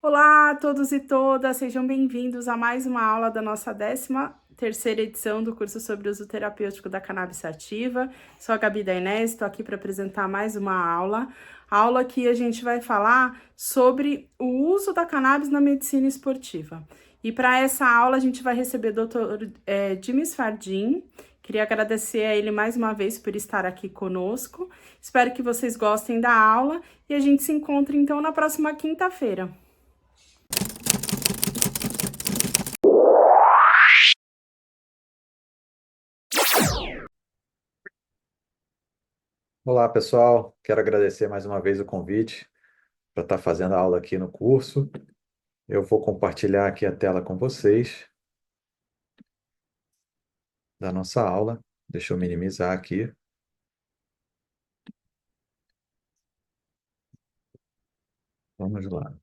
Olá a todos e todas, sejam bem-vindos a mais uma aula da nossa 13ª edição do curso sobre uso terapêutico da cannabis sativa. Sou a Gabi Dainese, estou aqui para apresentar mais uma aula. A aula que a gente vai falar sobre o uso da cannabis na medicina esportiva. E para essa aula a gente vai receber o Dr. Jimmy Sfardin. Queria agradecer a ele mais uma vez por estar aqui conosco. Espero que vocês gostem da aula e a gente se encontra então na próxima quinta-feira. Olá, pessoal. Quero agradecer mais uma vez o convite para estar fazendo a aula aqui no curso. Eu vou compartilhar aqui a tela com vocês da nossa aula. Deixa eu minimizar aqui. Vamos lá.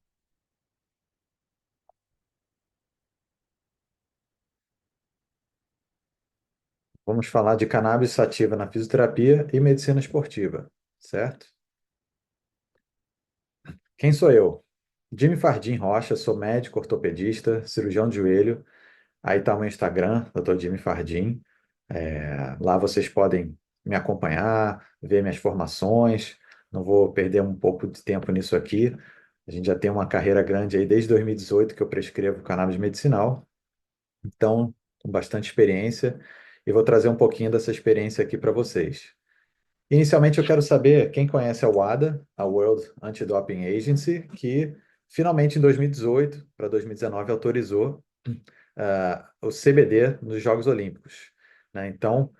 Vamos falar de cannabis sativa na fisioterapia e medicina esportiva, certo? Quem sou eu? Jimmy Fardim Rocha, sou médico, ortopedista, cirurgião de joelho. Aí está o meu Instagram, Dr. Jimmy Fardim. Lá vocês podem me acompanhar, ver minhas formações. Não vou perder um pouco de tempo nisso aqui. A gente já tem uma carreira grande aí desde 2018 que eu prescrevo cannabis medicinal. Então, com bastante experiência, e vou trazer um pouquinho dessa experiência aqui para vocês. Inicialmente, eu quero saber quem conhece a WADA, a World Anti-Doping Agency, que finalmente em 2018 para 2019 autorizou o CBD nos Jogos Olímpicos, né? Então,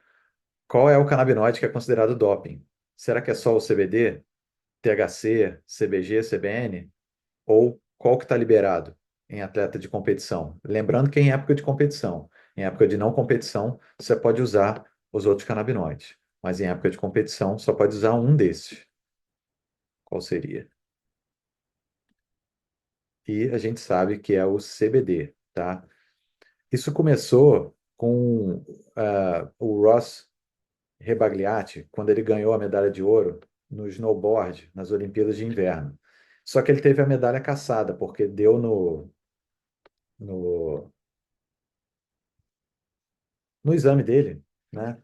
qual é o canabinoide que é considerado doping? Será que é só o CBD, THC, CBG, CBN? Ou qual que está liberado em atleta de competição? Lembrando que é em época de competição. Em época de não competição, você pode usar os outros canabinoides. Mas em época de competição, só pode usar um desses. Qual seria? E a gente sabe que é o CBD, tá? Isso começou com o Ross Rebagliati, quando ele ganhou a medalha de ouro no snowboard nas Olimpíadas de Inverno. Só que ele teve a medalha cassada, porque deu no, no exame dele, né,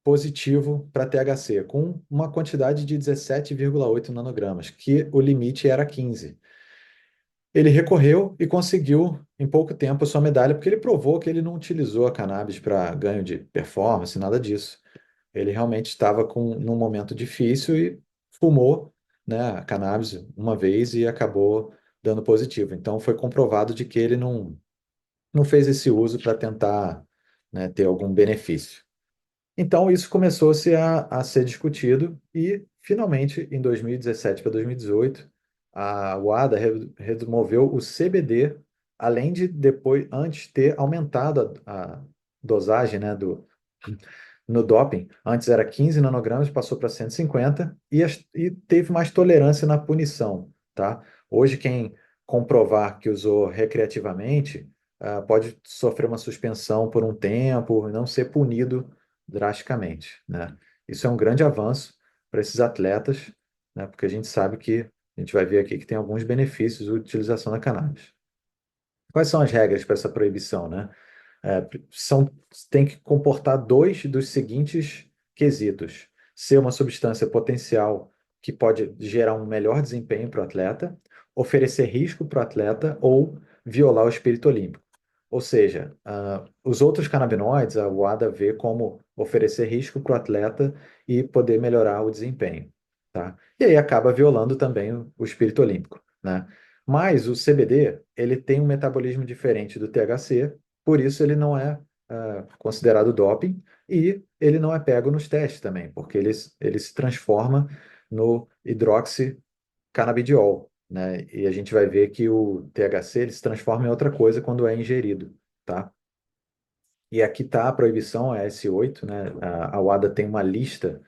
positivo para THC, com uma quantidade de 17,8 nanogramas, que o limite era 15. Ele recorreu e conseguiu, em pouco tempo, a sua medalha, porque ele provou que ele não utilizou a cannabis para ganho de performance, nada disso. Ele realmente estava num momento difícil e fumou, né, a cannabis uma vez e acabou dando positivo. Então foi comprovado de que ele não fez esse uso para tentar, né, ter algum benefício. Então isso começou-se a ser discutido e finalmente em 2017 para 2018 a UADA removeu o CBD, além de depois antes ter aumentado a dosagem, né, no doping. Antes era 15 nanogramas, passou para 150 e teve mais tolerância na punição, tá? Hoje, quem comprovar que usou recreativamente, pode sofrer uma suspensão por um tempo e não ser punido drasticamente, né? Isso é um grande avanço para esses atletas, né? Porque a gente sabe que, a gente vai ver aqui que tem alguns benefícios da utilização da cannabis. Quais são as regras para essa proibição, né? É, tem que comportar dois dos seguintes quesitos: ser uma substância potencial que pode gerar um melhor desempenho para o atleta, oferecer risco para o atleta ou violar o espírito olímpico. Ou seja, os outros canabinoides, a UADA vê como oferecer risco para o atleta e poder melhorar o desempenho, tá? E aí acaba violando também o espírito olímpico, né? Mas o CBD, ele tem um metabolismo diferente do THC, por isso ele não é considerado doping e ele não é pego nos testes também, porque ele se transforma no hidroxicanabidiol, né? E a gente vai ver que o THC ele se transforma em outra coisa quando é ingerido, tá? E aqui está a proibição, é S8, né? A WADA tem uma lista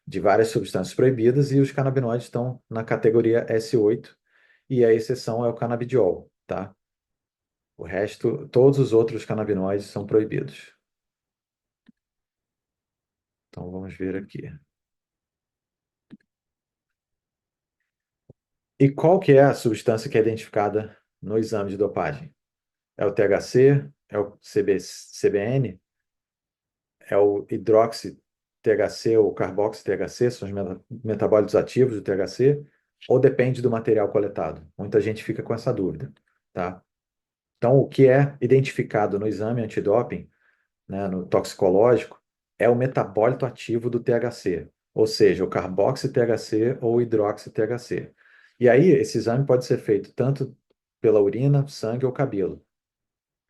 de várias substâncias proibidas e os canabinoides estão na categoria S8 e a exceção é o canabidiol, tá? O resto, todos os outros canabinoides são proibidos. Então vamos ver aqui. E qual que é a substância que é identificada no exame de dopagem? É o THC? É o CBN? É o hidroxi-THC ou carboxy-THC? São os metabólitos ativos do THC? Ou depende do material coletado? Muita gente fica com essa dúvida, tá? Então, o que é identificado no exame antidoping, né, no toxicológico, é o metabólito ativo do THC, ou seja, o carboxy-THC ou hidroxi-THC. E aí, esse exame pode ser feito tanto pela urina, sangue ou cabelo.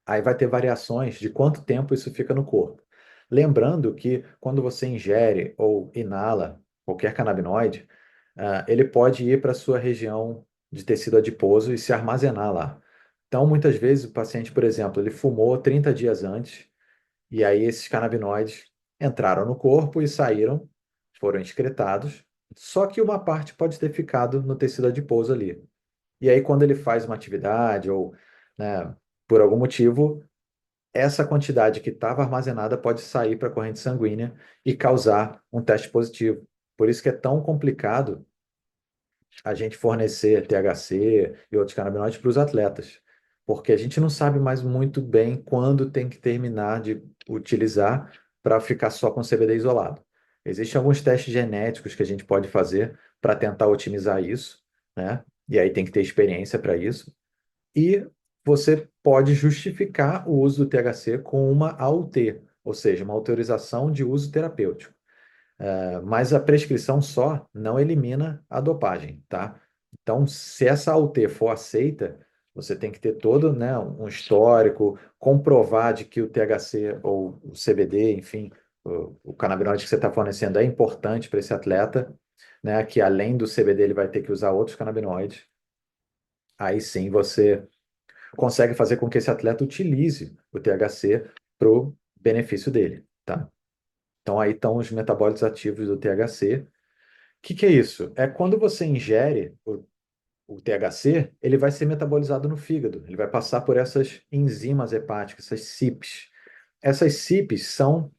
Aí vai ter variações de quanto tempo isso fica no corpo. Lembrando que quando você ingere ou inala qualquer canabinoide, ele pode ir para a sua região de tecido adiposo e se armazenar lá. Então, muitas vezes, o paciente, por exemplo, ele fumou 30 dias antes, e aí esses canabinoides entraram no corpo e saíram, foram excretados, só que uma parte pode ter ficado no tecido adiposo ali. E aí, quando ele faz uma atividade ou, né, por algum motivo, essa quantidade que estava armazenada pode sair para a corrente sanguínea e causar um teste positivo. Por isso que é tão complicado a gente fornecer THC e outros canabinoides para os atletas, porque a gente não sabe mais muito bem quando tem que terminar de utilizar para ficar só com CBD isolado. Existem alguns testes genéticos que a gente pode fazer para tentar otimizar isso, né? E aí tem que ter experiência para isso. E você pode justificar o uso do THC com uma AUT, ou seja, uma autorização de uso terapêutico. Mas a prescrição só não elimina a dopagem, tá? Então, se essa AUT for aceita, você tem que ter todo, né, um histórico, comprovar de que o THC ou o CBD, enfim, o canabinoide que você está fornecendo é importante para esse atleta, né, que além do CBD ele vai ter que usar outros canabinoides. Aí sim você consegue fazer com que esse atleta utilize o THC para o benefício dele, tá? Então aí estão os metabólitos ativos do THC. O que é isso? É quando você ingere o THC, ele vai ser metabolizado no fígado, ele vai passar por essas enzimas hepáticas, essas CYPs. Essas CYPs são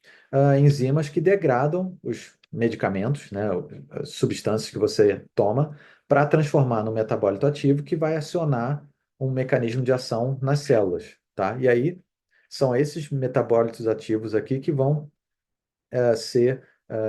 enzimas que degradam os medicamentos, né, as substâncias que você toma, para transformar no metabólito ativo que vai acionar um mecanismo de ação nas células, tá? E aí são esses metabólitos ativos aqui que vão ser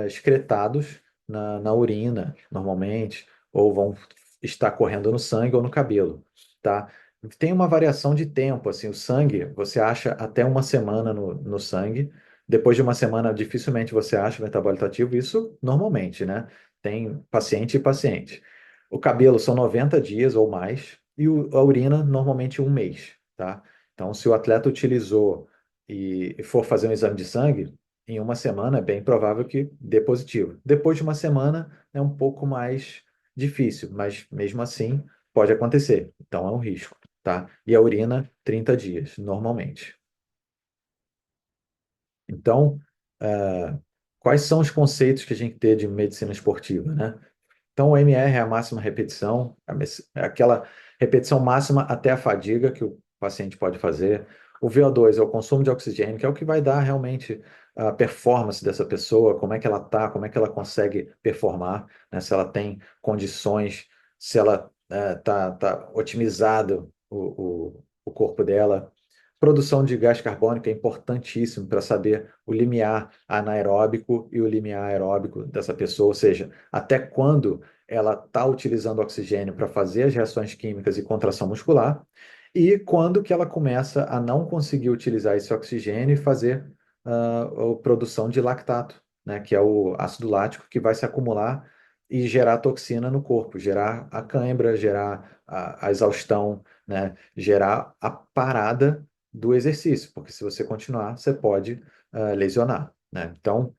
excretados na urina, normalmente, ou vão estar correndo no sangue ou no cabelo, tá? Tem uma variação de tempo, assim, o sangue, você acha até uma semana no sangue, depois de uma semana dificilmente você acha o metabólito ativo, isso normalmente, né? Tem paciente e paciente. O cabelo são 90 dias ou mais, e a urina normalmente um mês, tá? Então, se o atleta utilizou e for fazer um exame de sangue, em uma semana é bem provável que dê positivo. Depois de uma semana é um pouco mais difícil, mas mesmo assim pode acontecer. Então é um risco, tá? E a urina, 30 dias, normalmente. Então, quais são os conceitos que a gente tem de medicina esportiva, né? Então, o MR é a máxima repetição, é aquela repetição máxima até a fadiga que o paciente pode fazer. O VO2 é o consumo de oxigênio, que é o que vai dar realmente a performance dessa pessoa, como é que ela está, como é que ela consegue performar, né? Se ela tem condições, se ela tá otimizado o corpo dela. Produção de gás carbônico é importantíssimo para saber o limiar anaeróbico e o limiar aeróbico dessa pessoa, ou seja, até quando ela está utilizando oxigênio para fazer as reações químicas e contração muscular, e quando que ela começa a não conseguir utilizar esse oxigênio e fazer a produção de lactato, né, que é o ácido lático que vai se acumular e gerar toxina no corpo, gerar a cãibra, gerar a exaustão, né, gerar a parada do exercício, porque se você continuar, você pode lesionar, né? Então,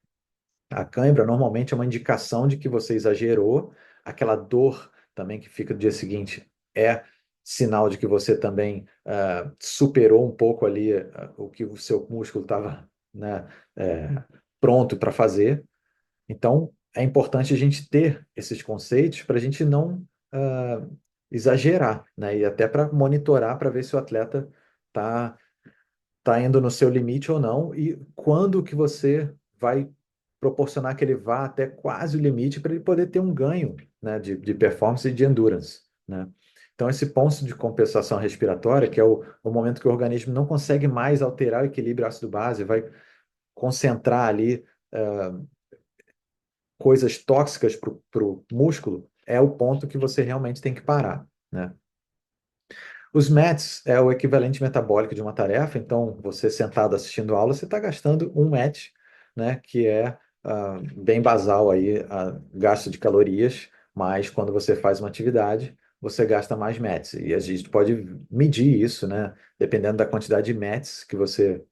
a cãibra normalmente é uma indicação de que você exagerou, aquela dor também que fica no dia seguinte é sinal de que você também superou um pouco ali o que o seu músculo estava, né, é, pronto para fazer. Então, é importante a gente ter esses conceitos para a gente não exagerar, né? E até para monitorar para ver se o atleta está tá indo no seu limite ou não e quando que você vai proporcionar que ele vá até quase o limite para ele poder ter um ganho, né, de performance e de endurance, né? Então, esse ponto de compensação respiratória, que é o momento que o organismo não consegue mais alterar o equilíbrio ácido-base, vai concentrar ali coisas tóxicas para o músculo, é o ponto que você realmente tem que parar, né? Os METs é o equivalente metabólico de uma tarefa, então você sentado assistindo aula, você está gastando um MET, né, que é bem basal aí, gasto de calorias, mas quando você faz uma atividade, você gasta mais METs. E a gente pode medir isso, né, dependendo da quantidade de METs que você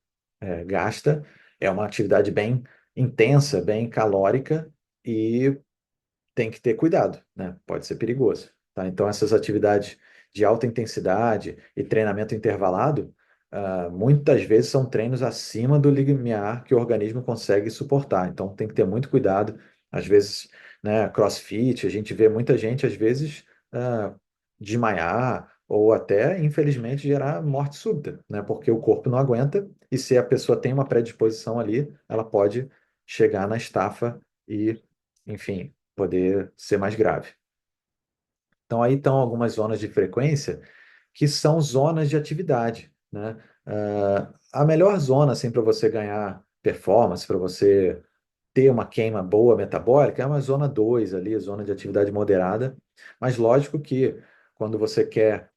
gasta. É uma atividade bem intensa, bem calórica e tem que ter cuidado, né? Pode ser perigoso, tá? Então, essas atividades de alta intensidade e treinamento intervalado, muitas vezes são treinos acima do limiar que o organismo consegue suportar. Então, tem que ter muito cuidado. Às vezes, né, CrossFit, a gente vê muita gente, às vezes, desmaiar ou até, infelizmente, gerar morte súbita, né? Porque o corpo não aguenta e se a pessoa tem uma predisposição ali, ela pode chegar na estafa e, enfim, poder ser mais grave. Então, aí estão algumas zonas de frequência que são zonas de atividade, né? A melhor zona, assim, para você ganhar performance, para você ter uma queima boa metabólica, é uma zona 2 ali, zona de atividade moderada. Mas lógico que quando você quer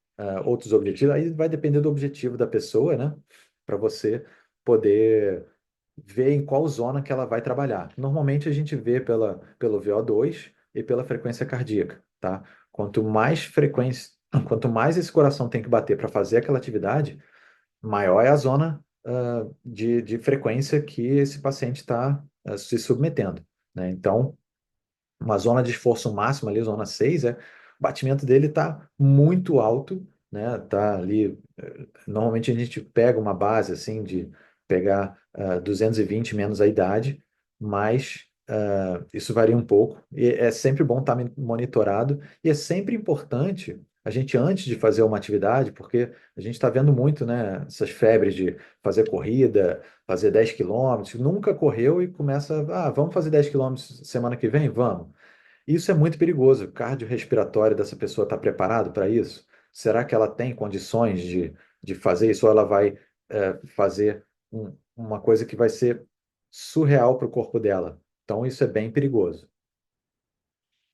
outros objetivos, aí vai depender do objetivo da pessoa, né? Para você poder ver em qual zona que ela vai trabalhar. Normalmente a gente vê pelo VO2 e pela frequência cardíaca, tá? Quanto mais frequência, quanto mais esse coração tem que bater para fazer aquela atividade, maior é a zona de frequência que esse paciente está se submetendo, né? Então, uma zona de esforço máximo ali, zona 6 o batimento dele está muito alto, né? Tá ali, normalmente a gente pega uma base assim de pegar 220 menos a idade, mas isso varia um pouco e é sempre bom estar monitorado e é sempre importante a gente antes de fazer uma atividade, porque a gente está vendo muito, né, essas febres de fazer corrida, fazer 10 quilômetros, nunca correu e começa, vamos fazer 10 quilômetros semana que vem? Vamos. Isso é muito perigoso. O cardiorrespiratório dessa pessoa está preparado para isso? Será que ela tem condições de fazer isso ou ela vai fazer uma coisa que vai ser surreal para o corpo dela? Então, isso é bem perigoso.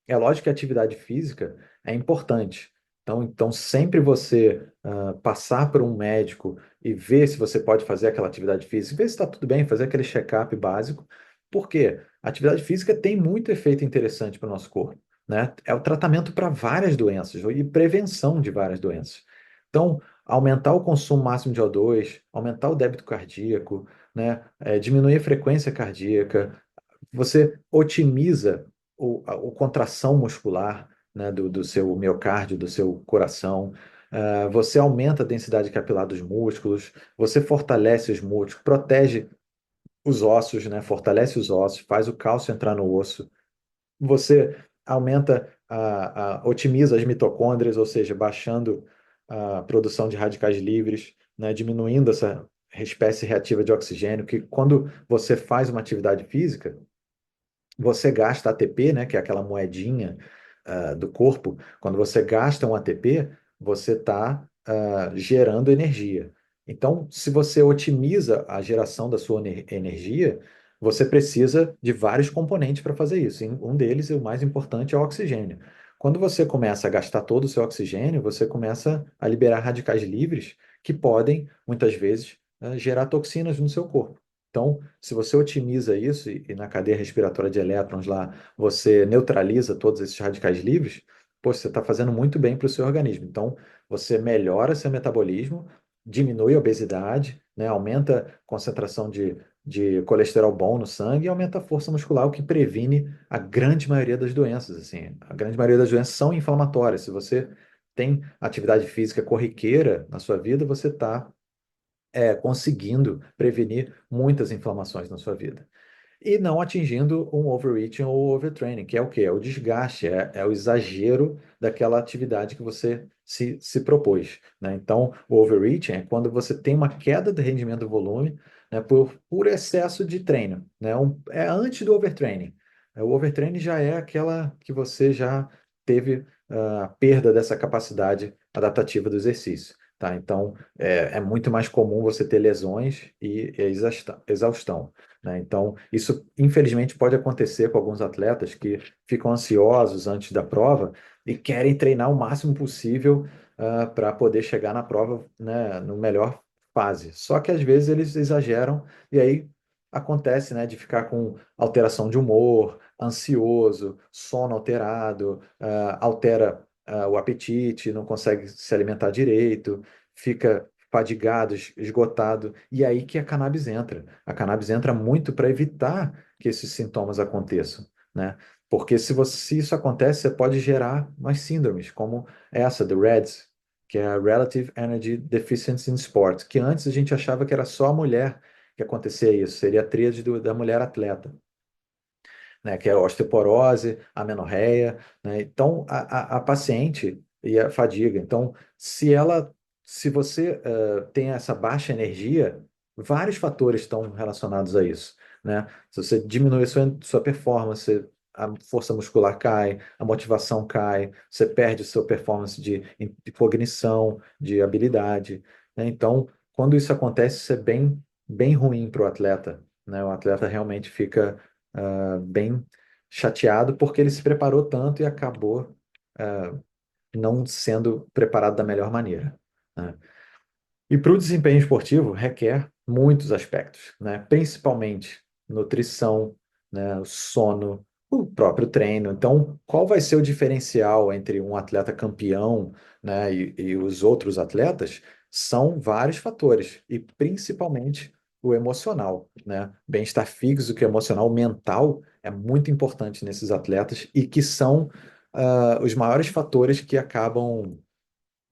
É lógico que a atividade física é importante. Então sempre você passar por um médico e ver se você pode fazer aquela atividade física, ver se está tudo bem, fazer aquele check-up básico. Por quê? A atividade física tem muito efeito interessante para o nosso corpo, né? É o tratamento para várias doenças e prevenção de várias doenças. Então, aumentar o consumo máximo de O2, aumentar o débito cardíaco, né? Diminuir a frequência cardíaca, você otimiza a contração muscular, né, do seu miocárdio, do seu coração. Você aumenta a densidade capilar dos músculos, você fortalece os músculos, protege os ossos, né, fortalece os ossos, faz o cálcio entrar no osso. Você aumenta, otimiza as mitocôndrias, ou seja, baixando a produção de radicais livres, né, diminuindo essa espécie reativa de oxigênio, que quando você faz uma atividade física, você gasta ATP, né, que é aquela moedinha do corpo. Quando você gasta um ATP, você está gerando energia. Então, se você otimiza a geração da sua energia, você precisa de vários componentes para fazer isso. E um deles, e o mais importante, é o oxigênio. Quando você começa a gastar todo o seu oxigênio, você começa a liberar radicais livres que podem, muitas vezes, gerar toxinas no seu corpo. Então, se você otimiza isso e na cadeia respiratória de elétrons lá você neutraliza todos esses radicais livres, poxa, você está fazendo muito bem para o seu organismo. Então, você melhora seu metabolismo, diminui a obesidade, né, aumenta a concentração de colesterol bom no sangue e aumenta a força muscular, o que previne a grande maioria das doenças. Assim, a grande maioria das doenças são inflamatórias. Se você tem atividade física corriqueira na sua vida, você está conseguindo prevenir muitas inflamações na sua vida e não atingindo um overreaching ou overtraining, que é o quê? É o desgaste, é o exagero daquela atividade que você se propôs, né? Então, o overreaching é quando você tem uma queda de rendimento do volume, né, por excesso de treino, né? É antes do overtraining. O overtraining já é aquela que você já teve a perda dessa capacidade adaptativa do exercício. Tá? Então, é muito mais comum você ter lesões e exaustão, né? Então, isso infelizmente pode acontecer com alguns atletas que ficam ansiosos antes da prova e querem treinar o máximo possível para poder chegar na prova, né, no melhor fase. Só que às vezes eles exageram e aí acontece, né, de ficar com alteração de humor, ansioso, sono alterado, altera o apetite, não consegue se alimentar direito, fica fadigado, esgotado, e aí que a cannabis entra. A cannabis entra muito para evitar que esses sintomas aconteçam, né? Porque se isso acontece, você pode gerar mais síndromes, como essa do REDS, que é a Relative Energy Deficiency in Sport, que antes a gente achava que era só a mulher que acontecia isso, seria a tríade da mulher atleta, né, que é a osteoporose, a amenorreia, né? Então, a paciente e a fadiga. Então, se você tem essa baixa energia, vários fatores estão relacionados a isso, né? Se você diminui a sua performance, a força muscular cai, a motivação cai, você perde a sua performance de cognição, de habilidade, né? Então, quando isso acontece, isso é bem ruim para o atleta, né? O atleta realmente fica bem chateado porque ele se preparou tanto e acabou não sendo preparado da melhor maneira, né? E para o desempenho esportivo requer muitos aspectos, né? Principalmente nutrição, né? O sono, o próprio treino. Então, qual vai ser o diferencial entre um atleta campeão, né, e os outros atletas? São vários fatores, e principalmente o emocional, né? Bem-estar físico, emocional, mental é muito importante nesses atletas e que são os maiores fatores que acabam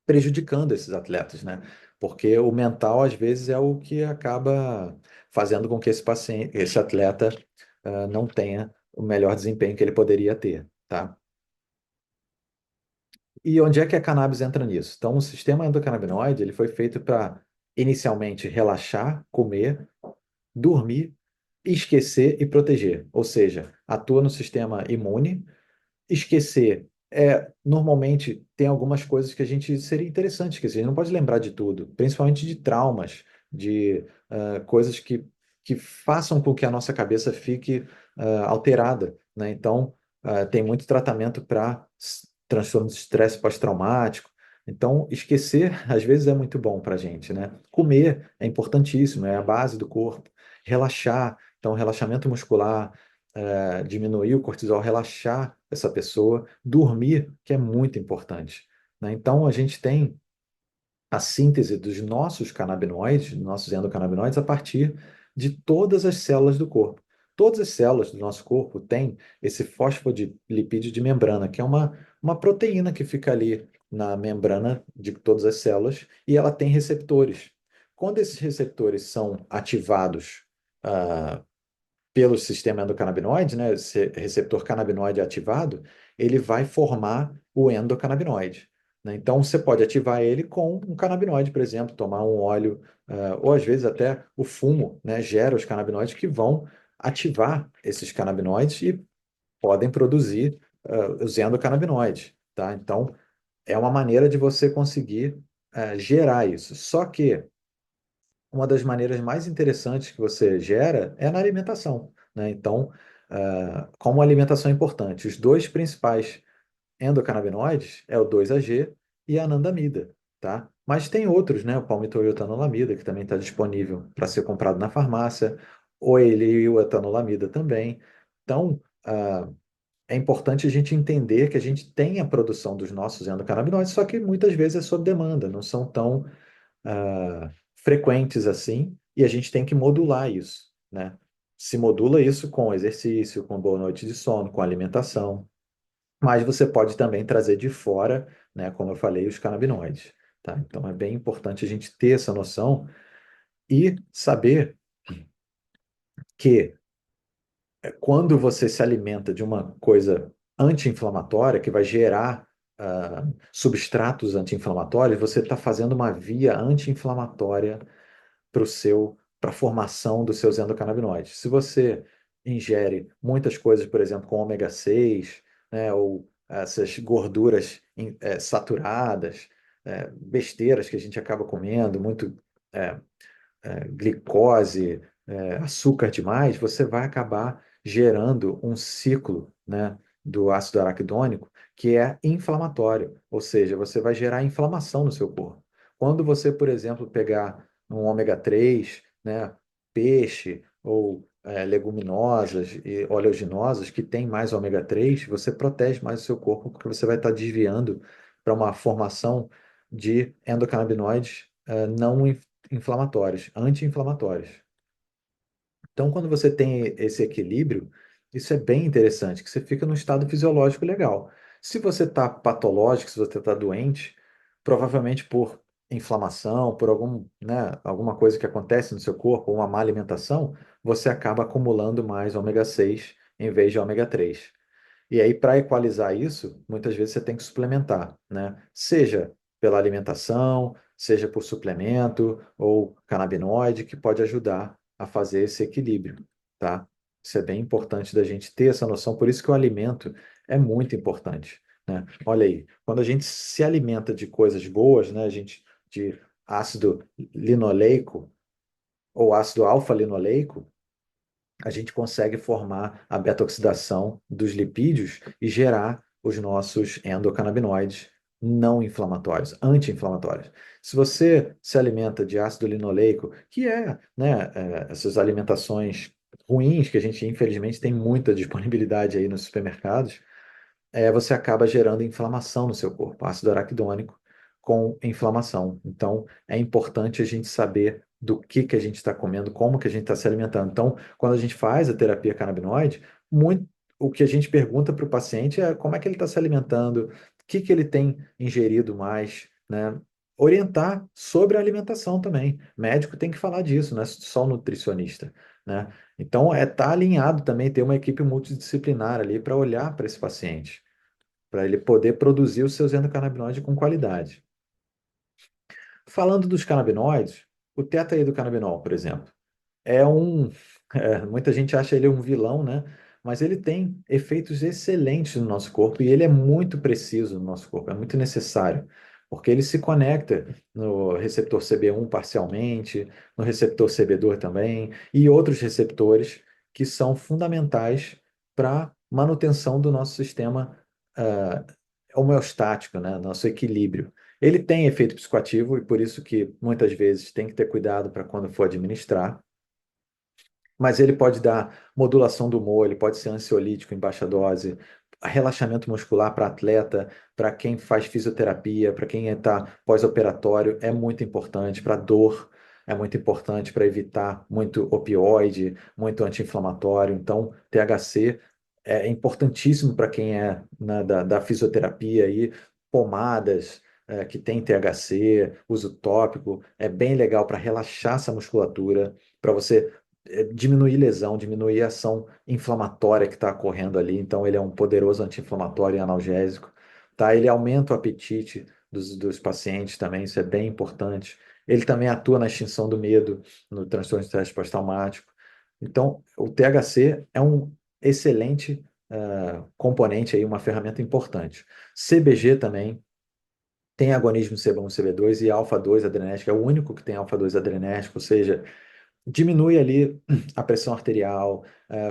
prejudicando esses atletas, né? Porque o mental, às vezes, é o que acaba fazendo com que esse atleta, não tenha o melhor desempenho que ele poderia ter, tá? E onde é que a cannabis entra nisso? Então, o sistema endocannabinoide, ele foi feito para, inicialmente, relaxar, comer, dormir, esquecer e proteger. Ou seja, atua no sistema imune. Esquecer normalmente tem algumas coisas que a gente seria interessante esquecer. A gente não pode lembrar de tudo, principalmente de traumas, de coisas que façam com que a nossa cabeça fique alterada, né? Então, tem muito tratamento para transtorno de estresse pós-traumático. Então, esquecer às vezes é muito bom para a gente, né? Comer é importantíssimo, é a base do corpo. Relaxar, então, relaxamento muscular, diminuir o cortisol, relaxar essa pessoa, dormir, que é muito importante, né? Então, a gente tem a síntese dos nossos canabinoides, nossos endocannabinoides, a partir de todas as células do corpo. Todas as células do nosso corpo têm esse fosfolipídio de membrana, que é uma proteína que fica ali na membrana de todas as células, e ela tem receptores. Quando esses receptores são ativados pelo sistema endocannabinoide, né, esse receptor canabinoide ativado, ele vai formar o endocannabinoide, né? Então, você pode ativar ele com um canabinoide, por exemplo, tomar um óleo, ou às vezes até o fumo, né, gera os canabinoides que vão ativar esses canabinoides e podem produzir os endocannabinoides, tá? Então, é uma maneira de você conseguir gerar isso. Só que uma das maneiras mais interessantes que você gera é na alimentação, né? Então, como a alimentação é importante, os dois principais endocannabinoides é o 2-AG e a anandamida, tá? Mas tem outros, né? O palmitoil etanolamida, que também está disponível para ser comprado na farmácia, ou ele e o etanolamida também. Então, é importante a gente entender que a gente tem a produção dos nossos endocannabinoides, só que muitas vezes é sob demanda, não são tão frequentes assim, e a gente tem que modular isso, né? Se modula isso com exercício, com boa noite de sono, com alimentação. mas você pode também trazer de fora, né, como eu falei, os canabinoides, tá? Então é bem importante a gente ter essa noção e saber que quando você se alimenta de uma coisa anti-inflamatória, que vai gerar substratos anti-inflamatórios, você está fazendo uma via anti-inflamatória para a formação dos seus endocannabinoides. Se você ingere muitas coisas, por exemplo, com ômega 6, né, ou essas gorduras saturadas, besteiras que a gente acaba comendo, muito é, glicose, açúcar demais, você vai acabar gerando um ciclo, né, do ácido araquidônico que é inflamatório, ou seja, você vai gerar inflamação no seu corpo. Quando você, por exemplo, pegar um ômega 3, né, peixe ou leguminosas e oleaginosas que tem mais ômega 3, você protege mais o seu corpo porque você vai estar desviando para uma formação de endocannabinoides não inflamatórios, anti-inflamatórios. Então, quando você tem esse equilíbrio, isso é bem interessante, que você fica num estado fisiológico legal. Se você está patológico, se você está doente, provavelmente por inflamação, por alguma coisa que acontece no seu corpo, uma má alimentação, você acaba acumulando mais ômega 6 em vez de ômega 3. E aí, para equalizar isso, muitas vezes você tem que suplementar, né? Seja pela alimentação, seja por suplemento ou canabinoide, que pode ajudar a fazer esse equilíbrio, tá? Isso é bem importante da gente ter essa noção, por isso que o alimento é muito importante, né? Olha aí, quando a gente se alimenta de coisas boas, né? A gente de ácido linoleico ou ácido alfa-linoleico, a gente consegue formar a beta-oxidação dos lipídios e gerar os nossos endocannabinoides não inflamatórios, anti-inflamatórios. Se você se alimenta de ácido linoleico, que essas alimentações ruins que a gente infelizmente tem muita disponibilidade aí nos supermercados, você acaba gerando inflamação no seu corpo, ácido araquidônico com inflamação. Então, é importante a gente saber do que a gente está comendo, como que a gente está se alimentando. Então, quando a gente faz a terapia canabinoide, o que a gente pergunta para o paciente é como é que ele está se alimentando, o que ele tem ingerido mais, né? Orientar sobre a alimentação também. Médico tem que falar disso, não é só o nutricionista, né? Então, tá alinhado também ter uma equipe multidisciplinar ali para olhar para esse paciente, para ele poder produzir os seus endocannabinoides com qualidade. Falando dos canabinoides, o tetraidrocannabinol, por exemplo, é um. Muita gente acha ele um vilão, né? Mas ele tem efeitos excelentes no nosso corpo e ele é muito preciso no nosso corpo, é muito necessário, porque ele se conecta no receptor CB1 parcialmente, no receptor CB2 também, e outros receptores que são fundamentais para manutenção do nosso sistema ah, homeostático, né? Nosso equilíbrio. Ele tem efeito psicoativo e por isso que muitas vezes tem que ter cuidado para quando for administrar, mas ele pode dar modulação do humor, ele pode ser ansiolítico em baixa dose, relaxamento muscular para atleta, para quem faz fisioterapia, para quem está pós-operatório, é muito importante, para dor, é muito importante para evitar muito opioide, muito anti-inflamatório. Então, THC é importantíssimo para quem é da fisioterapia aí, pomadas. Que tem THC, uso tópico, é bem legal para relaxar essa musculatura, para você diminuir lesão, diminuir a ação inflamatória que está ocorrendo ali. Então, ele é um poderoso anti-inflamatório e analgésico. Tá? Ele aumenta o apetite dos pacientes também, isso é bem importante. Ele também atua na extinção do medo, no transtorno de estresse pós-traumático. Então, o THC é um excelente componente aí, uma ferramenta importante. CBG também tem agonismo CB1, CB2 e alfa-2 adrenérgico, é o único que tem alfa-2 adrenérgico, ou seja, diminui ali a pressão arterial,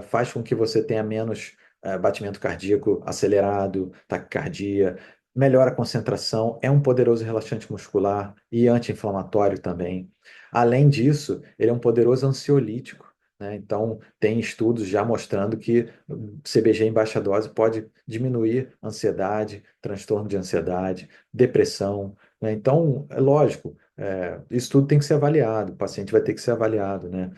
faz com que você tenha menos batimento cardíaco acelerado, taquicardia, melhora a concentração, é um poderoso relaxante muscular e anti-inflamatório também. Além disso, ele é um poderoso ansiolítico, né? Então, tem estudos já mostrando que CBG em baixa dose pode diminuir ansiedade, transtorno de ansiedade, depressão, né? Então, é lógico, isso tudo tem que ser avaliado, o paciente vai ter que ser avaliado, né?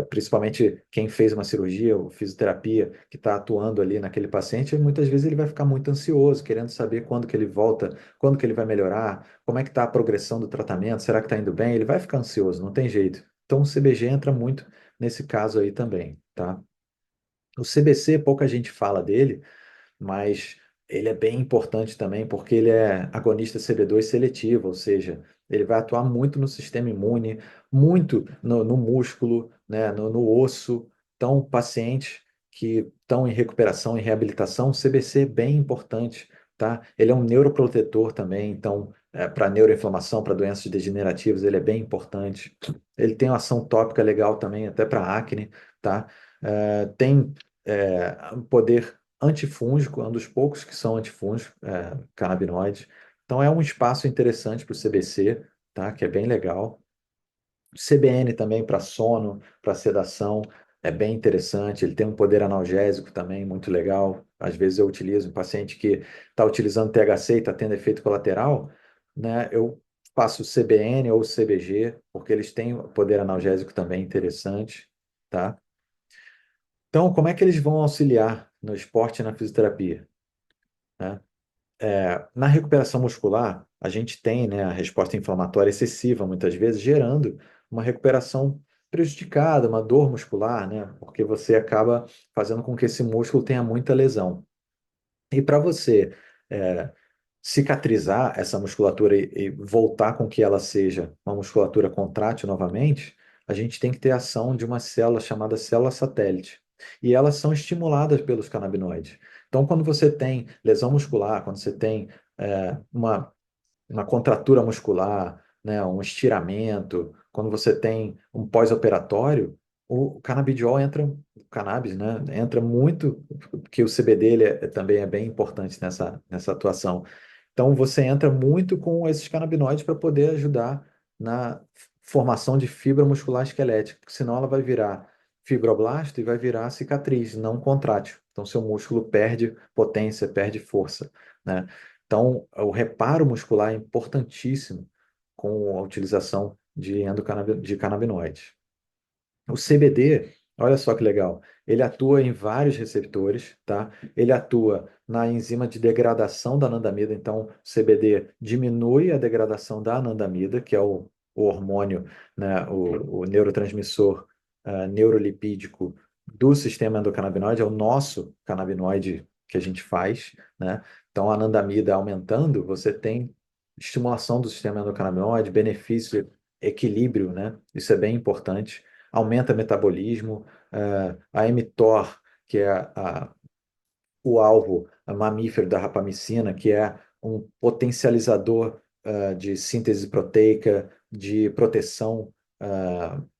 principalmente quem fez uma cirurgia ou fisioterapia, que está atuando ali naquele paciente, muitas vezes ele vai ficar muito ansioso, querendo saber quando que ele volta, quando que ele vai melhorar, como é que está a progressão do tratamento, será que está indo bem? Ele vai ficar ansioso, não tem jeito. Então o CBG entra muito nesse caso aí também, tá? O CBC, pouca gente fala dele, mas ele é bem importante também porque ele é agonista CB2 seletivo, ou seja, ele vai atuar muito no sistema imune, muito no músculo, né, no osso. Então, pacientes que estão em recuperação, em reabilitação, o CBC é bem importante, tá? Ele é um neuroprotetor também, então, para neuroinflamação, para doenças degenerativas, ele é bem importante. Ele tem uma ação tópica legal também, até para acne, tá? Tem um poder antifúngico, é um dos poucos que são antifúngicos, canabinoides. Então é um espaço interessante para o CBC, tá? Que é bem legal. CBN também para sono, para sedação, é bem interessante. Ele tem um poder analgésico também muito legal. Às vezes eu utilizo um paciente que está utilizando THC e está tendo efeito colateral, né? Eu faço CBN ou CBG, porque eles têm poder analgésico também interessante, tá? Então, como é que eles vão auxiliar no esporte e na fisioterapia, né? Na recuperação muscular, a gente tem, né, a resposta inflamatória excessiva, muitas vezes, gerando uma recuperação prejudicada, uma dor muscular, né? Porque você acaba fazendo com que esse músculo tenha muita lesão. E para você é, cicatrizar essa musculatura e voltar com que ela seja uma musculatura contrátil novamente, a gente tem que ter ação de uma célula chamada célula satélite. E elas são estimuladas pelos canabinoides. Então, quando você tem lesão muscular, quando você tem uma contratura muscular, né, um estiramento, quando você tem um pós-operatório, o canabidiol entra, o cannabis, né, entra muito, que o CBD também é bem importante nessa atuação. Então você entra muito com esses canabinoides para poder ajudar na formação de fibra muscular esquelética, porque senão ela vai virar fibroblasto e vai virar cicatriz, não contrátil. Então seu músculo perde potência, perde força, né? Então, o reparo muscular é importantíssimo com a utilização de canabinoides. O CBD, olha só que legal, ele atua em vários receptores, tá? Ele atua na enzima de degradação da anandamida, então o CBD diminui a degradação da anandamida, que é o hormônio, né? O neurotransmissor neurolipídico do sistema endocannabinoide, é o nosso canabinoide que a gente faz, né? Então a anandamida aumentando, você tem estimulação do sistema endocannabinoide, benefício, equilíbrio, né? Isso é bem importante, aumenta metabolismo, a mTOR, que é o alvo mamífero da rapamicina, que é um potencializador de síntese proteica, de proteção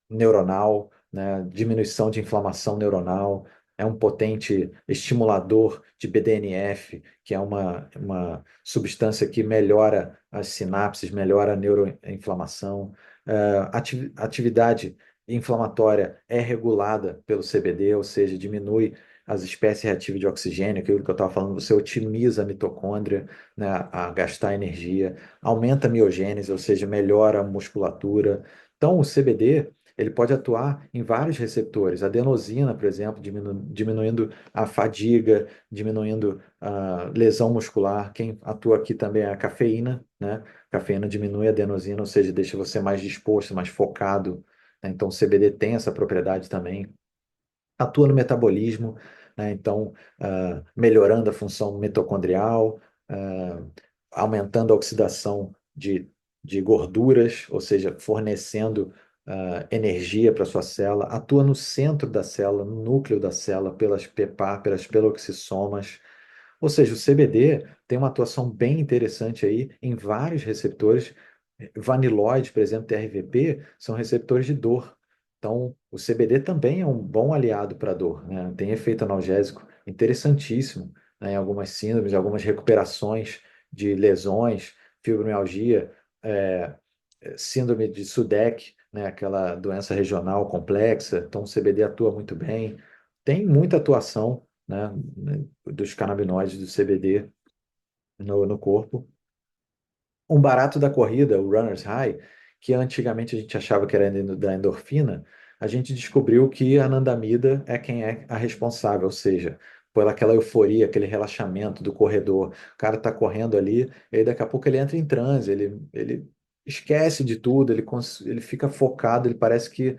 neuronal, né, diminuição de inflamação neuronal, é um potente estimulador de BDNF, que é uma substância que melhora as sinapses, melhora a neuroinflamação. Atividade inflamatória é regulada pelo CBD, ou seja, diminui as espécies reativas de oxigênio, aquilo que eu estava falando, você otimiza a mitocôndria, né, a gastar energia, aumenta a miogênese, ou seja, melhora a musculatura. Então, o CBD, ele pode atuar em vários receptores. A adenosina, por exemplo, diminuindo a fadiga, diminuindo a lesão muscular. Quem atua aqui também é a cafeína, né? A cafeína diminui a adenosina, ou seja, deixa você mais disposto, mais focado, né? Então, o CBD tem essa propriedade também. Atua no metabolismo, né? Então, melhorando a função mitocondrial, ah, aumentando a oxidação de gorduras, ou seja, fornecendo energia para a sua célula, atua no centro da célula, no núcleo da célula, pelas PPA, pelas peroxissomas. Ou seja, o CBD tem uma atuação bem interessante aí em vários receptores. Vaniloide, por exemplo, TRVP, são receptores de dor. Então, o CBD também é um bom aliado para a dor, né? Tem efeito analgésico interessantíssimo, né, em algumas síndromes, algumas recuperações de lesões, fibromialgia, é, síndrome de SUDEC, né, aquela doença regional complexa. Então, o CBD atua muito bem. Tem muita atuação, né, dos canabinoides do CBD no corpo. Um barato da corrida, o runner's high, que antigamente a gente achava que era da endorfina, a gente descobriu que a anandamida é quem é a responsável, ou seja, por aquela euforia, aquele relaxamento do corredor. O cara está correndo ali, e aí daqui a pouco ele entra em transe, ele esquece de tudo, ele fica focado, ele parece que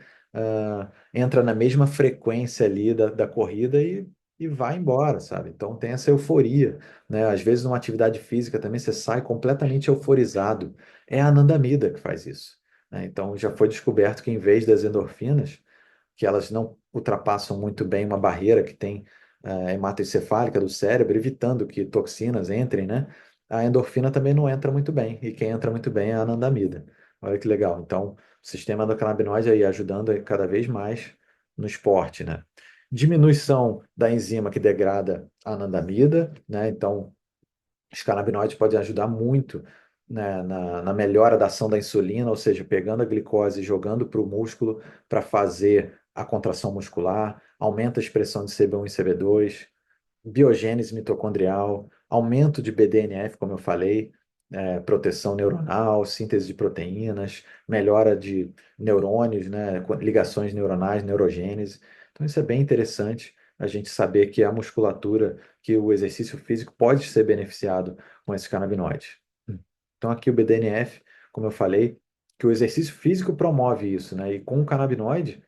entra na mesma frequência ali da corrida e vai embora, sabe? Então tem essa euforia, né? Às vezes numa atividade física também você sai completamente euforizado. É a anandamida que faz isso, né? Então já foi descoberto que em vez das endorfinas, que elas não ultrapassam muito bem uma barreira que tem hematoencefálica do cérebro, evitando que toxinas entrem, né? A endorfina também não entra muito bem, e quem entra muito bem é a anandamida. Olha que legal. Então, o sistema endocannabinoide aí ajudando cada vez mais no esporte, né? Diminuição da enzima que degrada a anandamida, né? Então, os canabinoides podem ajudar muito, né, na melhora da ação da insulina, ou seja, pegando a glicose e jogando para o músculo para fazer a contração muscular, aumenta a expressão de CB1 e CB2, biogênese mitocondrial, aumento de BDNF, como eu falei, proteção neuronal, síntese de proteínas, melhora de neurônios, né, ligações neuronais, neurogênese. Então, isso é bem interessante, a gente saber que a musculatura, que o exercício físico pode ser beneficiado com esses canabinoides. Então, aqui o BDNF, como eu falei, que o exercício físico promove isso, né? E com o canabinoide,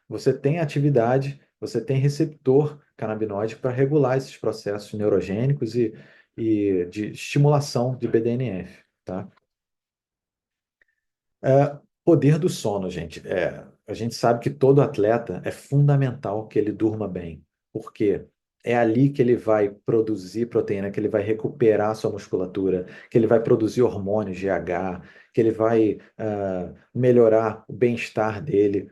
você tem atividade, você tem receptor canabinoide para regular esses processos neurogênicos e de estimulação de BDNF, tá? Poder do sono, gente. A gente sabe que todo atleta é fundamental que ele durma bem, porque é ali que ele vai produzir proteína, que ele vai recuperar a sua musculatura, que ele vai produzir hormônios GH, que ele vai melhorar o bem-estar dele,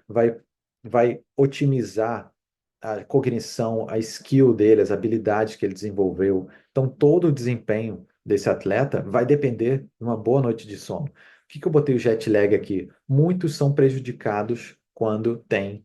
vai otimizar a cognição, a skill dele, as habilidades que ele desenvolveu. Então, todo o desempenho desse atleta vai depender de uma boa noite de sono. Que eu botei o jet lag aqui? Muitos são prejudicados quando tem,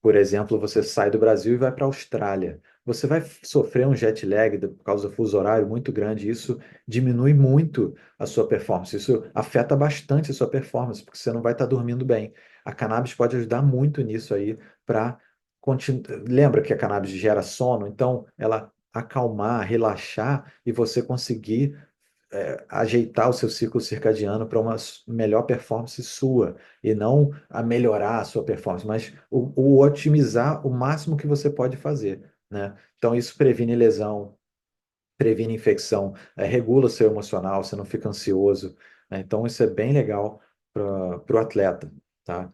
por exemplo, você sai do Brasil e vai para a Austrália. Você vai sofrer um jet lag por causa do fuso horário muito grande. Isso diminui muito a sua performance. Isso afeta bastante a sua performance, porque você não vai estar dormindo bem. A cannabis pode ajudar muito nisso aí para lembra que a cannabis gera sono, então ela acalmar, relaxar e você conseguir ajeitar o seu ciclo circadiano para uma melhor performance sua e não a melhorar a sua performance, mas o otimizar o máximo que você pode fazer, né? Então isso previne lesão, previne infecção, regula o seu emocional, você não fica ansioso, né? Então isso é bem legal para o atleta, tá?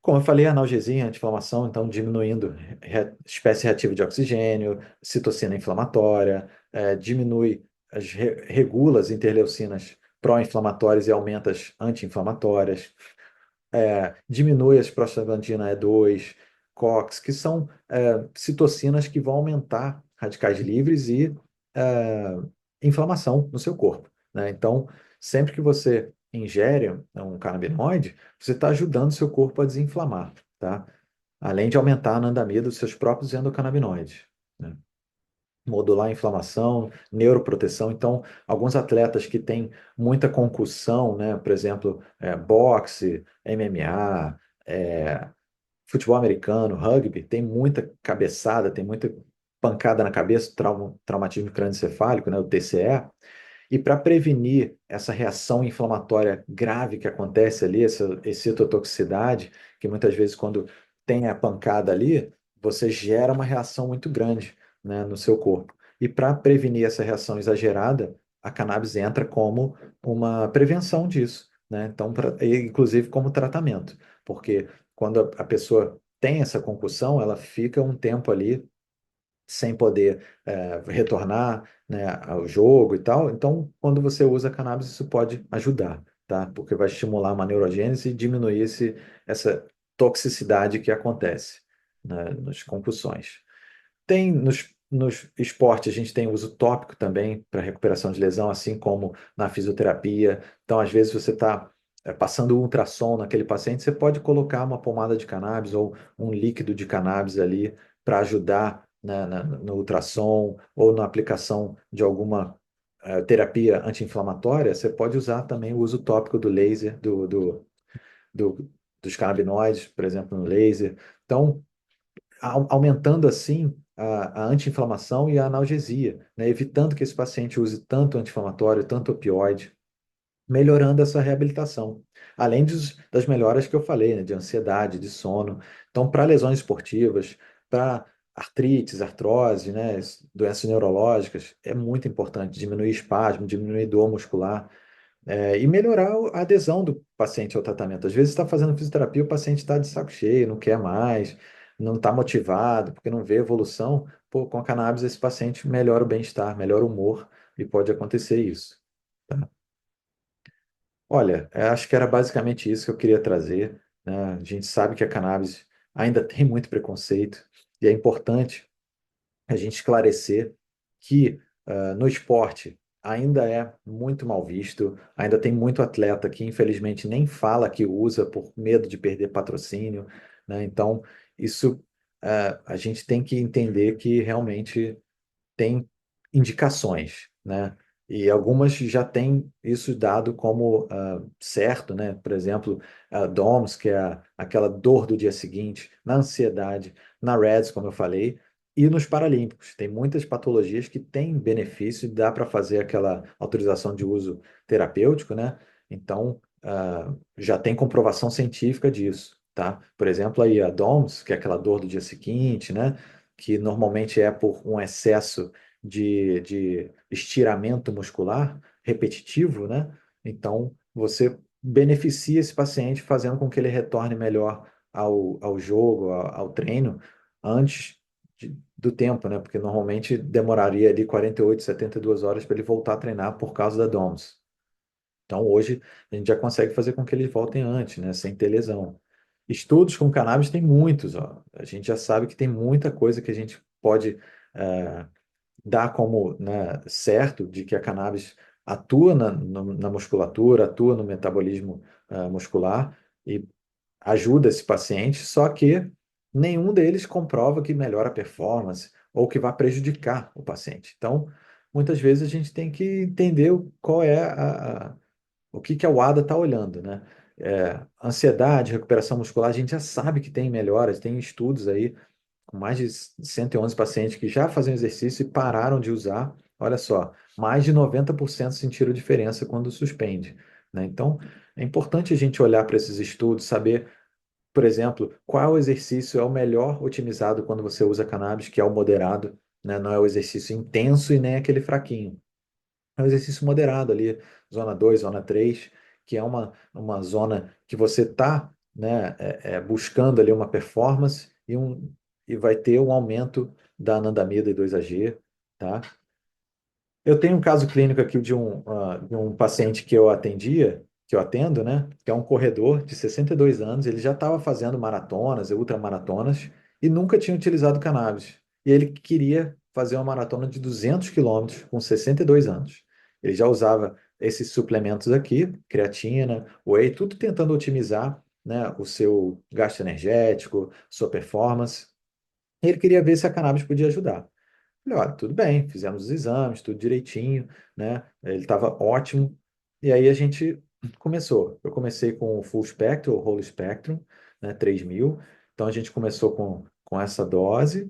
Como eu falei, analgesia, anti-inflamação, então diminuindo espécie reativa de oxigênio, citocina inflamatória, diminui regula as interleucinas pró-inflamatórias e aumenta as anti-inflamatórias, diminui as prostaglandina E2, COX, que são citocinas que vão aumentar radicais livres e inflamação no seu corpo, né? Então, sempre que você ingere um canabinoide, você está ajudando o seu corpo a desinflamar, tá? Além de aumentar a anandamida dos seus próprios endocannabinoides, né? Modular a inflamação, neuroproteção. Então, alguns atletas que têm muita concussão, né? Por exemplo, boxe, MMA, futebol americano, rugby, tem muita cabeçada, tem muita pancada na cabeça, traumatismo crânioencefálico, né? O TCE. E para prevenir essa reação inflamatória grave que acontece ali, essa excitotoxicidade, que muitas vezes quando tem a pancada ali, você gera uma reação muito grande, né, no seu corpo. E para prevenir essa reação exagerada, a cannabis entra como uma prevenção disso, né? Então, inclusive como tratamento, porque quando a pessoa tem essa concussão, ela fica um tempo ali sem poder retornar, né, ao jogo e tal. Então, quando você usa cannabis, isso pode ajudar, tá? Porque vai estimular uma neurogênese e diminuir essa toxicidade que acontece, né, nas concussões. Tem nos esportes, a gente tem uso tópico também para recuperação de lesão, assim como na fisioterapia. Então, às vezes, você está passando ultrassom naquele paciente, você pode colocar uma pomada de cannabis ou um líquido de cannabis ali para ajudar, né, no ultrassom ou na aplicação de alguma terapia anti-inflamatória. Você pode usar também o uso tópico do laser, do dos canabinoides, por exemplo, no laser. Então, aumentando assim a anti-inflamação e a analgesia, né? Evitando que esse paciente use tanto anti-inflamatório, tanto opioide, melhorando essa reabilitação. Além das melhoras que eu falei, né? De ansiedade, de sono. Então, para lesões esportivas, para artrites, artrose, né? Doenças neurológicas, é muito importante diminuir espasmo, diminuir dor muscular. E melhorar a adesão do paciente ao tratamento. Às vezes está fazendo fisioterapia, o paciente está de saco cheio, não quer mais, não está motivado, porque não vê evolução. Pô, com a cannabis esse paciente melhora o bem-estar, melhora o humor e pode acontecer isso. Tá? Olha, acho que era basicamente isso que eu queria trazer, né? A gente sabe que a cannabis ainda tem muito preconceito e é importante a gente esclarecer que no esporte ainda é muito mal visto, ainda tem muito atleta que infelizmente nem fala que usa por medo de perder patrocínio, né? Então, isso a gente tem que entender que realmente tem indicações, né? E algumas já têm isso dado como certo, né? Por exemplo, a DOMS, que é aquela dor do dia seguinte, na ansiedade, na REDS, como eu falei, e nos Paralímpicos. Tem muitas patologias que têm benefício e dá para fazer aquela autorização de uso terapêutico, né? Então, já tem comprovação científica disso, tá? Por exemplo, aí a DOMS, que é aquela dor do dia seguinte, né? Que normalmente é por um excesso de estiramento muscular repetitivo, né? Então, você beneficia esse paciente fazendo com que ele retorne melhor ao jogo, ao treino, antes do tempo, né? Porque normalmente demoraria ali 48, 72 horas para ele voltar a treinar por causa da DOMS. Então, hoje, a gente já consegue fazer com que eles voltem antes, né? Sem ter lesão. Estudos com cannabis tem muitos, ó. A gente já sabe que tem muita coisa que a gente pode dar como, né, certo de que a cannabis atua na musculatura, atua no metabolismo muscular e ajuda esse paciente, só que nenhum deles comprova que melhora a performance ou que vai prejudicar o paciente. Então, muitas vezes a gente tem que entender qual é o que a WADA está olhando, né? Ansiedade, recuperação muscular, a gente já sabe que tem melhoras, tem estudos aí com mais de 111 pacientes que já faziam exercício e pararam de usar. Olha só, mais de 90% sentiram diferença quando suspende, né? Então, é importante a gente olhar para esses estudos, saber, por exemplo, qual exercício é o melhor otimizado quando você usa cannabis, que é o moderado, né? Não é o exercício intenso e nem aquele fraquinho. É um exercício moderado ali, zona 2, zona 3, que é uma zona que você está, né, buscando ali uma performance e vai ter um aumento da anandamida e 2-AG, tá? Eu tenho um caso clínico aqui de um paciente que eu atendia, que eu atendo, né? Que é um corredor de 62 anos. Ele já estava fazendo maratonas e ultramaratonas e nunca tinha utilizado cannabis. E ele queria fazer uma maratona de 200 quilômetros com 62 anos. Ele já usava esses suplementos aqui, creatina, whey, tudo tentando otimizar, né, o seu gasto energético, sua performance. E ele queria ver se a cannabis podia ajudar. Falei, olha, tudo bem, fizemos os exames, tudo direitinho, né? Ele estava ótimo. E aí a gente começou. Eu comecei com o Full Spectrum, o Whole Spectrum, né? 3.000. Então a gente começou com essa dose.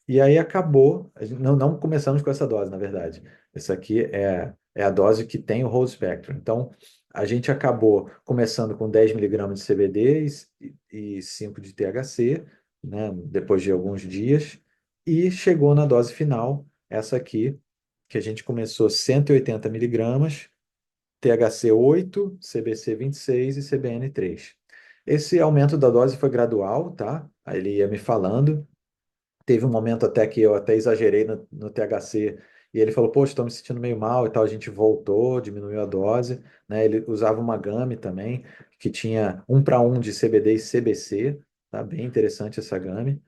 E aí acabou. Não começamos com essa dose, na verdade. Essa aqui é a dose que tem o Whole Spectrum. Então a gente acabou começando com 10 miligramas de CBD e 5 de THC, né? Depois de alguns dias. E chegou na dose final, essa aqui, que a gente começou 180 miligramas, THC 8, CBC 26 e CBN 3. Esse aumento da dose foi gradual, tá? Aí ele ia me falando. Teve um momento até que eu até exagerei no THC e ele falou, poxa, estou me sentindo meio mal e tal. A gente voltou, diminuiu a dose, né? Ele usava uma gummy também, que tinha 1 para 1 de CBD e CBC, tá? Bem interessante essa gummy.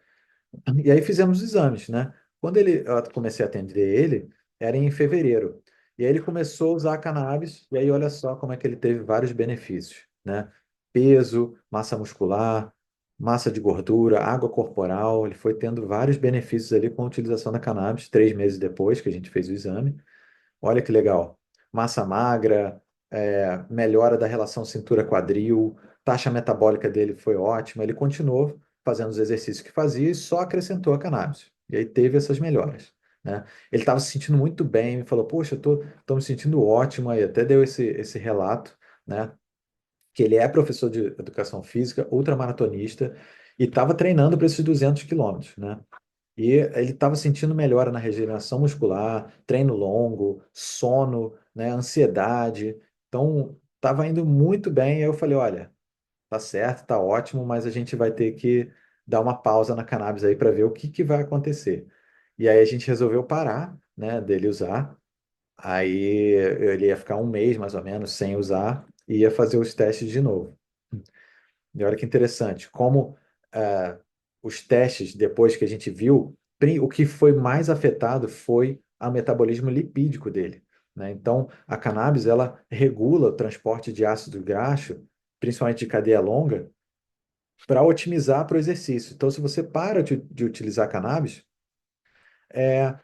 E aí fizemos os exames, né? Quando eu comecei a atender ele, era em fevereiro. E aí ele começou a usar a cannabis, e aí olha só como é que ele teve vários benefícios, né? Peso, massa muscular, massa de gordura, água corporal, ele foi tendo vários benefícios ali com a utilização da cannabis, 3 meses depois que a gente fez o exame. Olha que legal. Massa magra, melhora da relação cintura-quadril, taxa metabólica dele foi ótima, ele continuou fazendo os exercícios que fazia e só acrescentou a cannabis. E aí teve essas melhoras, né? Ele estava se sentindo muito bem, me falou, poxa, tô me sentindo ótimo, aí até deu esse relato, né? Que ele é professor de educação física, ultramaratonista, e estava treinando para esses 200 quilômetros, né? E ele estava sentindo melhora na regeneração muscular, treino longo, sono, né, ansiedade. Então, estava indo muito bem. Aí eu falei, olha, tá certo, tá ótimo, mas a gente vai ter que dar uma pausa na cannabis aí para ver o que que vai acontecer. E aí a gente resolveu parar, né, dele usar. Aí ele ia ficar um mês mais ou menos sem usar e ia fazer os testes de novo. E olha que interessante, como os testes, depois que a gente viu, o que foi mais afetado foi o metabolismo lipídico dele, né? Então, a cannabis, ela regula o transporte de ácido graxo, principalmente de cadeia longa, para otimizar para o exercício. Então, se você para de utilizar cannabis,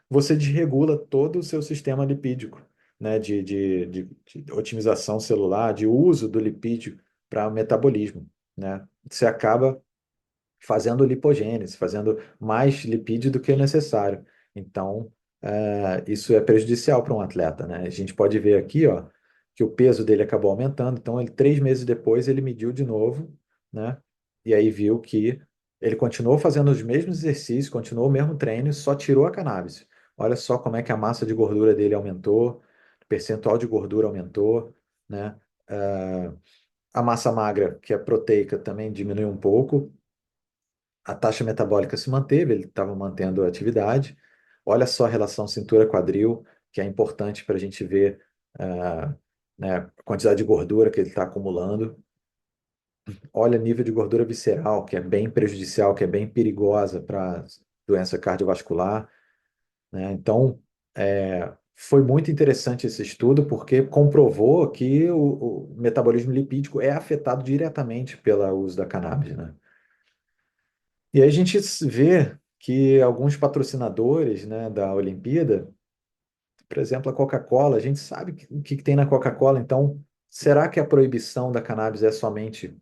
você desregula todo o seu sistema lipídico, né? De otimização celular, de uso do lipídio para o metabolismo, né? Você acaba fazendo lipogênese, fazendo mais lipídio do que o necessário. Então, isso é prejudicial para um atleta, né? A gente pode ver aqui, ó, que o peso dele acabou aumentando. Então, 3 meses depois, ele mediu de novo, né? E aí viu que ele continuou fazendo os mesmos exercícios, continuou o mesmo treino, só tirou a cannabis. Olha só como é que a massa de gordura dele aumentou, o percentual de gordura aumentou, né? Ah, a massa magra, que é proteica, também diminuiu um pouco. A taxa metabólica se manteve, ele estava mantendo a atividade. Olha só a relação cintura-quadril, que é importante para a gente ver né, a quantidade de gordura que ele está acumulando. Olha o nível de gordura visceral, que é bem prejudicial, que é bem perigosa para doença cardiovascular, né? Então, foi muito interessante esse estudo, porque comprovou que o metabolismo lipídico é afetado diretamente pelo uso da cannabis, né? E aí a gente vê que alguns patrocinadores, né, da Olimpíada, por exemplo, a Coca-Cola, a gente sabe o que que tem na Coca-Cola, então será que a proibição da cannabis é somente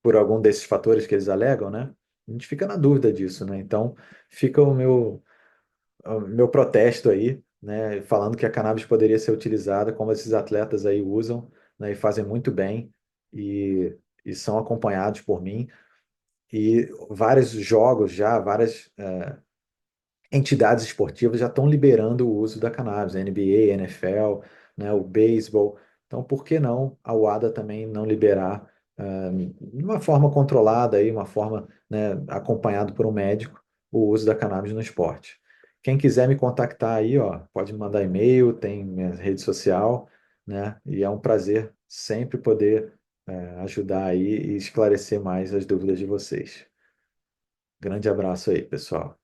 por algum desses fatores que eles alegam, né? A gente fica na dúvida disso, né? Então fica o meu protesto aí, né, falando que a cannabis poderia ser utilizada como esses atletas aí usam, né, e fazem muito bem e são acompanhados por mim. E vários jogos já, várias entidades esportivas já estão liberando o uso da cannabis, a NBA, a NFL, né, o beisebol. Então, por que não a UADA também não liberar de uma forma controlada, aí, uma forma, né, acompanhado por um médico, o uso da cannabis no esporte? Quem quiser me contactar aí, ó, pode me mandar e-mail, tem minha rede social, né? E é um prazer sempre poder ajudar aí e esclarecer mais as dúvidas de vocês. Grande abraço aí, pessoal.